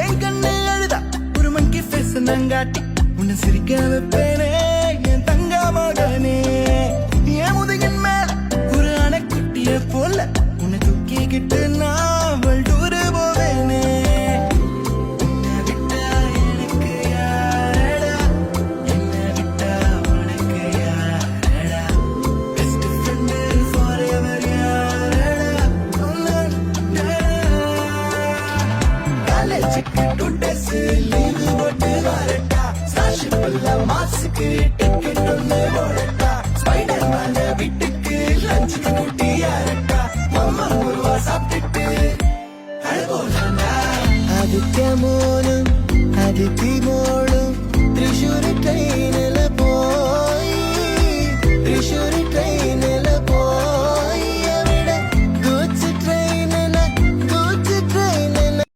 என் கண்ணு அழுதா ஒரு மங்கி ஃபேஸ் நங்காட்டி உன்னை சிரிக்க வைப்பேனே என் தங்க மகனே. என் முதுகின் மேல ஒரு அணைக்குட்டிய போல உன்னை தூக்கிக்கிட்டு நான் வல்டூர் போவேனே. உன்னை விட்டா எனக்கு யாரடா, என்னை விட்டா உனக்கு யாரடா, பெஸ்ட் ஃப்ரெண்ட் ஃபாரெவர் யாரடா, காலேஜுக்கு 2 days லீவு போட்டு வரட்டா, ஸ்காலர்ஷிப்ல மார்க்ஸுக்கு டிக்கெட் ஒன்று போடட்டா, ஸ்பைடர் மேன வீட்டுக்கு லஞ்சுக்கு குட்டியாரட்டா, மம்மா முருவா சாப்பிட்டுட்டு அழுகோலண்டா. ஆதித்ய மோனும் அதித்தி மோளும் திரிசூர் ட்ரெயின்